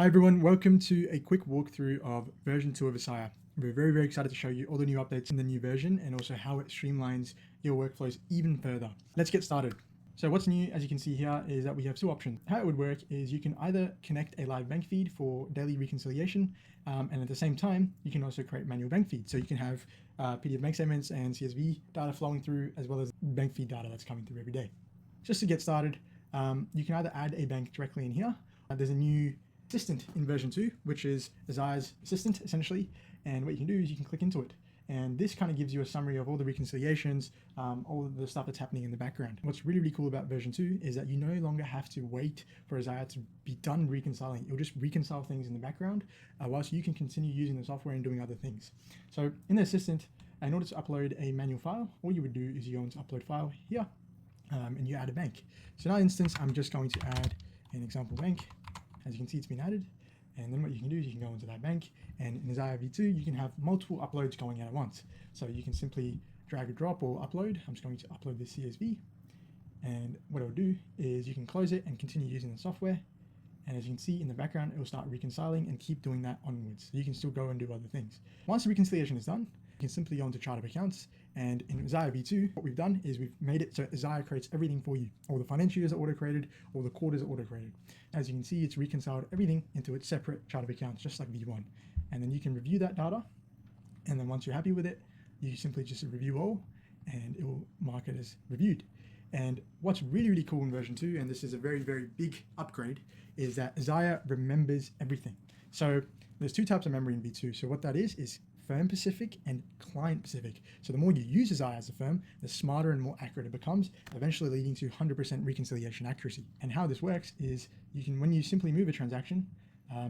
Hi everyone, welcome to a quick walkthrough of version 2 of Ezyiah. We're very excited to show you all the new updates in the new version and also how it streamlines your workflows even further. Let's get started. So what's new, as you can see here, is that we have two options. How it would work is you can either connect a live bank feed for daily reconciliation, and at the same time, you can also create manual bank feeds. So you can have PDF bank statements and CSV data flowing through, as well as bank feed data that's coming through every day. Just to get started, you can either add a bank directly in here. There's a new assistant in version 2, which is Ezyiah's assistant essentially, and what you can do is you can click into it, and this kind of gives you a summary of all the reconciliations, all of the stuff that's happening in the background. What's really cool about version 2 is that you no longer have to wait for Ezyiah to be done reconciling. It'll just reconcile things in the background whilst you can continue using the software and doing other things. So in the assistant, in order to upload a manual file, all you would do is you go into upload file here, and you add a bank. So in our instance, I'm just going to add an example bank. As you can see, it's been added, and then what you can do is you can go into that bank, and in Ezyiah v2 you can have multiple uploads going at once. So you can simply drag and drop or upload. I'm just going to upload this CSV, and what it'll do is you can close it and continue using the software, and as you can see in the background, it will start reconciling and keep doing that onwards. So you can still go and do other things. Once the reconciliation is done, you can simply go into chart of accounts, and in Ezyiah v2 what we've done is we've made it so Ezyiah creates everything for you. All the financial years are auto-created, all the quarters are auto-created. As you can see, it's reconciled everything into its separate chart of accounts, just like v1, and then you can review that data, and then once you're happy with it, you simply just review all, and it will mark it as reviewed. And what's really cool in version 2, and this is a very big upgrade, is that Ezyiah remembers everything. So there's two types of memory in v2. So what that is firm specific and client specific. So the more you use Ezyiah as a firm, the smarter and more accurate it becomes, eventually leading to 100% reconciliation accuracy. And how this works is you can, when you simply move a transaction,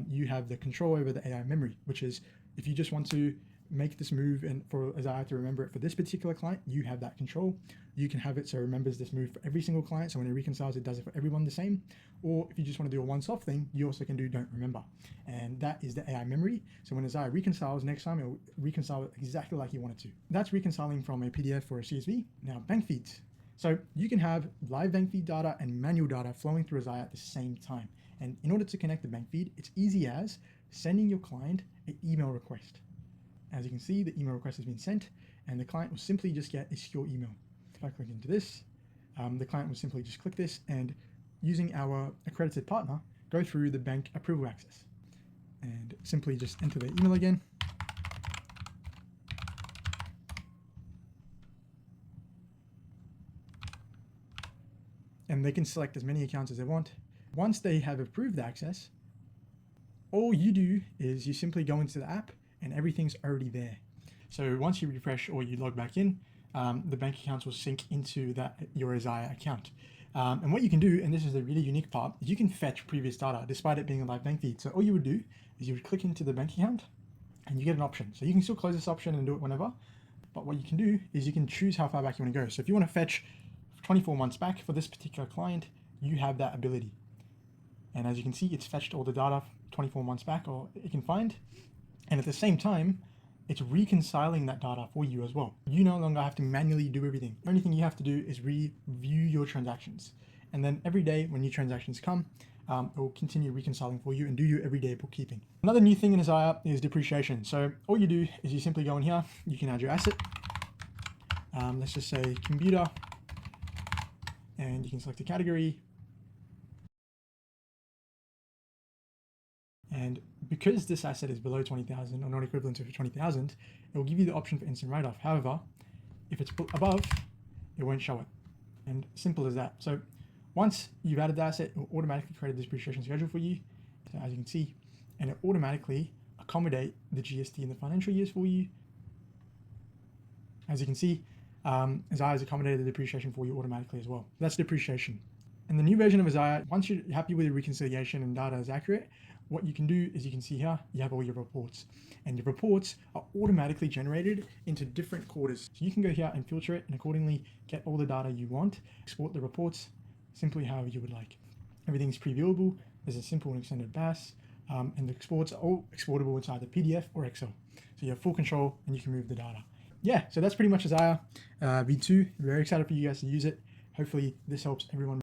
you have the control over the AI memory, which is if you just want to make this move and for Ezyiah to remember it for this particular client, you have that control. You can have it so it remembers this move for every single client, so when it reconciles it does it for everyone the same. Or if you just want to do a once-off thing, you also can do don't remember, and that is the AI memory. So when Ezyiah reconciles next time, it will reconcile it exactly like you want it to. That's reconciling from a PDF or a CSV. Now bank feeds. So you can have live bank feed data and manual data flowing through Ezyiah at the same time, and in order to connect the bank feed, it's easy as sending your client an email request. As you can see, the email request has been sent, and the client will simply just get a secure email. If I click into this, the client will simply just click this, and using our accredited partner, go through the bank approval access, and simply just enter their email again. And they can select as many accounts as they want. Once they have approved the access, all you do is you simply go into the app, and everything's already there. So once you refresh or you log back in, the bank accounts will sync into your Ezyiah account. And what you can do, and this is the really unique part, is you can fetch previous data despite it being a live bank feed. So all you would do is you would click into the bank account and you get an option. So you can still close this option and do it whenever, but what you can do is you can choose how far back you want to go. So if you want to fetch 24 months back for this particular client, you have that ability. And as you can see, it's fetched all the data 24 months back, or it can find. And at the same time, it's reconciling that data for you as well. You no longer have to manually do everything. The only thing you have to do is review your transactions. And then every day when new transactions come, it will continue reconciling for you and do your everyday bookkeeping. Another new thing in Ezyiah is depreciation. So all you do is you simply go in here, you can add your asset. Let's just say computer, and you can select a category. And because this asset is below 20,000 or not equivalent to 20,000, it will give you the option for instant write-off. However, if it's above, it won't show it. And simple as that. So once you've added the asset, it will automatically create a depreciation schedule for you, so as you can see, and it automatically accommodate the GST in the financial years for you. As you can see, Ezyiah has accommodated the depreciation for you automatically as well. That's depreciation. In the new version of Ezyiah, once you're happy with the reconciliation and data is accurate, what you can do is you can see here, you have all your reports, and your reports are automatically generated into different quarters. So you can go here and filter it and accordingly get all the data you want, export the reports simply however you would like. Everything's pre-viewable. There's a simple and extended BAS, and the exports are all exportable into either PDF or Excel. So you have full control and you can move the data. Yeah, so that's pretty much Ezyiah v2. Very excited for you guys to use it. Hopefully this helps everyone